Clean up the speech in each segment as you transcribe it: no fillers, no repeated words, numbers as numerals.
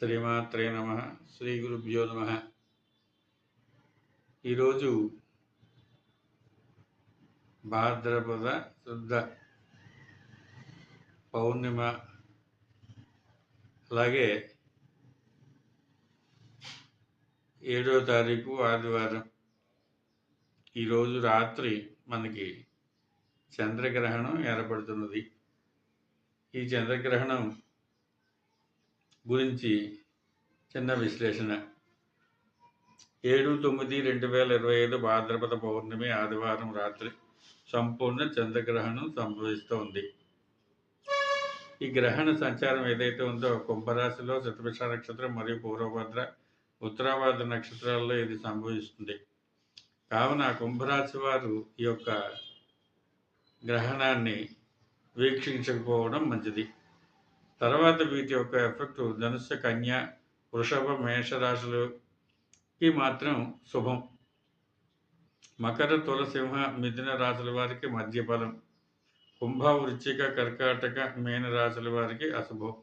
శ్రీమాత్రే నమ. శ్రీ గురుభ్యో నమ. ఈరోజు భాద్రపద శుద్ధ పౌర్ణిమ, అలాగే 7వ తారీఖు ఆదివారం. ఈరోజు రాత్రి మనకి చంద్రగ్రహణం ఏర్పడుతున్నది. ఈ చంద్రగ్రహణం గురించి చిన్న విశ్లేషణ. 7/9/2025 భాద్రపద పౌర్ణమి ఆదివారం రాత్రి సంపూర్ణ చంద్రగ్రహణం సంభవిస్తోంది. ఈ గ్రహణ సంచారం ఏదైతే ఉందో కుంభరాశిలో శతభిష నక్షత్రం మరియు పూర్వభద్ర, ఉత్తరాభద్ర నక్షత్రాల్లో ఇది సంభవిస్తుంది. కావున కుంభరాశి వారు ఈ యొక్క గ్రహణాన్ని వీక్షించకపోవడం మంచిది. తర్వాత వీటి యొక్క ఎఫెక్ట్ ధనుస్సు, కన్య, వృషభ, మేషరాశులకి మాత్రం శుభం. మకర, తుల, సింహ, మిథున రాశుల వారికి మధ్య ఫలం. కుంభ, వృశ్చిక, కర్కాటక, మీన రాశుల వారికి అశుభం.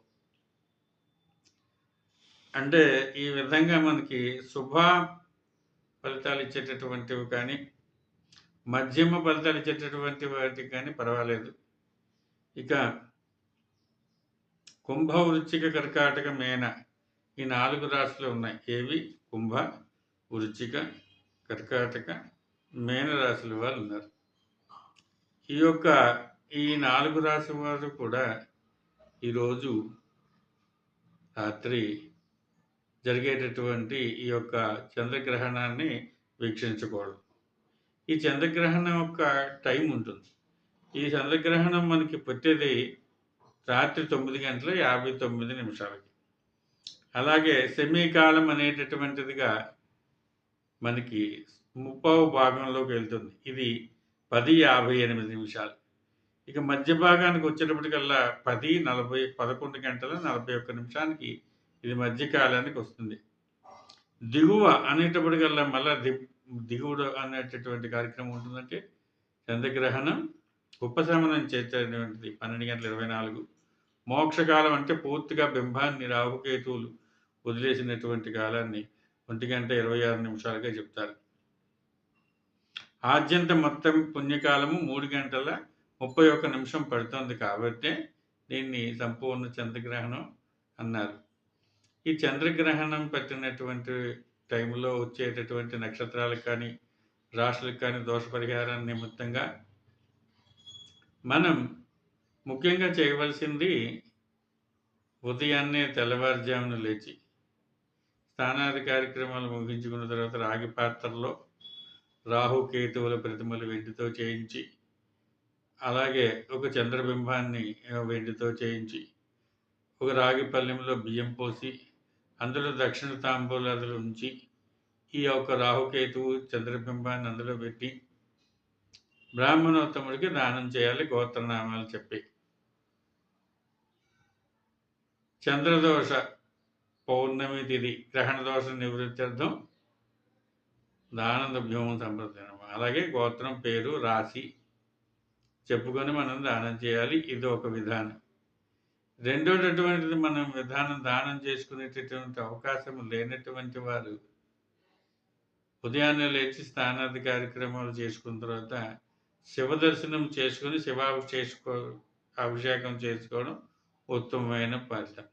అంటే ఈ విధంగా మనకి శుభ ఫలితాలు ఇచ్చేటటువంటివి కానీ, మధ్యమ ఫలితాలు ఇచ్చేటటువంటి వాటికి కానీ పర్వాలేదు. ఇక కుంభ, వృశ్చిక, కర్కాటక, మీన ఈ 4 రాశులు ఉన్నాయి. ఏవి? కుంభ, వృశ్చిక, కర్కాటక, మీన రాశుల వారు ఉన్నారు. ఈ 4 రాశి వారు కూడా ఈరోజు రాత్రి జరిగేటటువంటి ఈ యొక్క చంద్రగ్రహణాన్ని వీక్షించకూడదు. ఈ చంద్రగ్రహణం యొక్క టైం ఉంటుంది. ఈ చంద్రగ్రహణం మనకి పుట్టేది రాత్రి 9:59. అలాగే సెమీకాలం అనేటటువంటిదిగా మనకి 30వ భాగంలోకి వెళ్తుంది. ఇది 10:58. ఇక మధ్య భాగానికి వచ్చేటప్పటికల్లా 11:41 ఇది మధ్యకాలానికి వస్తుంది. దిగువ అనేటప్పటికల్లా మళ్ళా దిగువడు అనేటటువంటి కార్యక్రమం ఉంటుందంటే చంద్రగ్రహణం ఉపశమనం చేసేటువంటిది 12:24. మోక్షకాలం అంటే పూర్తిగా బింబాన్ని రాహుకేతువులు వదిలేసినటువంటి కాలాన్ని 1:26 చెప్తారు. ఆద్యంత మొత్తం పుణ్యకాలము 3:31 పడుతుంది. కాబట్టి దీన్ని సంపూర్ణ చంద్రగ్రహణం అన్నారు. ఈ చంద్రగ్రహణం పట్టినటువంటి టైంలో వచ్చేటటువంటి నక్షత్రాలకు కానీ, రాశులకు కానీ దోష పరిహారం నిమిత్తంగా మనం ముఖ్యంగా చేయవలసింది ఉదయాన్నే తెల్లవారుజామున లేచి స్నానాది కార్యక్రమాలు ముగించుకున్న తర్వాత రాగి పాత్రలో రాహుకేతువుల ప్రతిమలు వెండితో చేయించి, అలాగే ఒక చంద్రబింబాన్ని వెండితో చేయించి, ఒక రాగి పళ్ళెంలో బియ్యం పోసి అందులో దక్షిణ తాంబూలాదులు ఉంచి ఈ యొక్క రాహుకేతువు చంద్రబింబాన్ని అందులో పెట్టి బ్రాహ్మణోత్తముడికి దానం చేయాలి గోత్రనామాలు చెప్పి. చంద్రదోష పౌర్ణమి తిథి గ్రహణ దోష నివృత్త్యర్థం దానద్రవ్యం సంప్రదాయం. అలాగే గోత్రం, పేరు, రాశి చెప్పుకొని మనం దానం చేయాలి. ఇది ఒక విధానం. రెండోటటువంటిది మనం దానం చేసుకునేటటువంటి అవకాశం లేనటువంటి వారు ఉదయాన్నే లేచి స్నానాది కార్యక్రమాలు చేసుకున్న తర్వాత శివ దర్శనం చేసుకుని అభిషేకం చేసుకోవడం ఉత్తమమైన ఫలితం.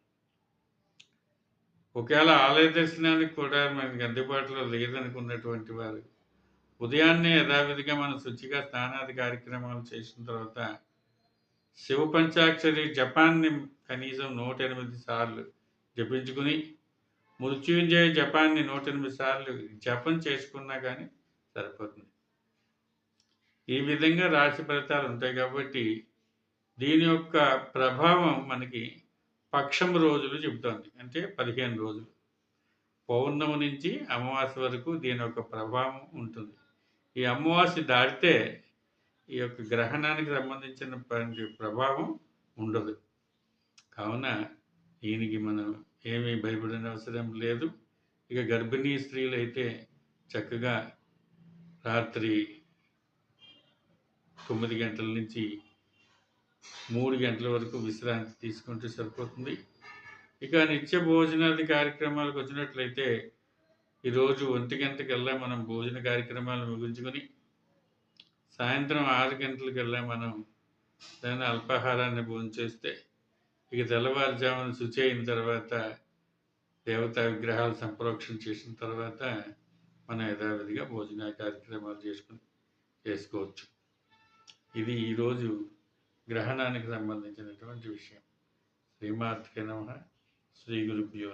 ఒకవేళ ఆలయ దర్శనానికి కూడా మనకి అందుబాటులో లేదనుకున్నటువంటి వారు ఉదయాన్నే యథావిధిగా మనం శుచిగా స్నానాది కార్యక్రమాలు చేసిన తర్వాత శివ పంచాక్షరి జపాన్ని కనీసం 108 సార్లు జపించుకుని, మృత్యుంజయ జపాన్ని 108 సార్లు జపం చేసుకున్నా కానీ సరిపోతుంది. ఈ విధంగా రాశి ఫలితాలు ఉంటాయి. కాబట్టి దీని యొక్క ప్రభావం మనకి పక్షం రోజులు చెబుతోంది. అంటే 15 రోజులు. పౌర్ణమి నుంచి అమావాస్య వరకు దీని యొక్క ప్రభావం ఉంటుంది. ఈ అమావాస్య దాటితే ఈ యొక్క గ్రహణానికి సంబంధించిన ప్రభావం ఉండదు. కావున దీనికి మనం ఏమీ భయపడిన అవసరం లేదు. ఇక గర్భిణీ స్త్రీలు అయితే చక్కగా రాత్రి 9 గంటల నుంచి 3 గంటల వరకు విశ్రాంతి తీసుకుంటే సరిపోతుంది. ఇక నిత్య భోజనాది కార్యక్రమాలకు వచ్చినట్లయితే ఈరోజు 1 గంటకల్లా మనం భోజన కార్యక్రమాలు ముగించుకొని సాయంత్రం 6 గంటలకల్లా మనం దాని అల్పాహారాన్ని భోంచేస్తే ఇక తెల్లవారుజామున శుచి అయిన తర్వాత దేవతా విగ్రహాలు సంప్రోక్షణ చేసిన తర్వాత మనం యథావిధిగా భోజన కార్యక్రమాలు చేసుకోవచ్చు. ఇది ఈరోజు గ్రహణానికి సంబంధించినటువంటి విషయం. శ్రీమాత్రే నమః. శ్రీ గురుభ్యో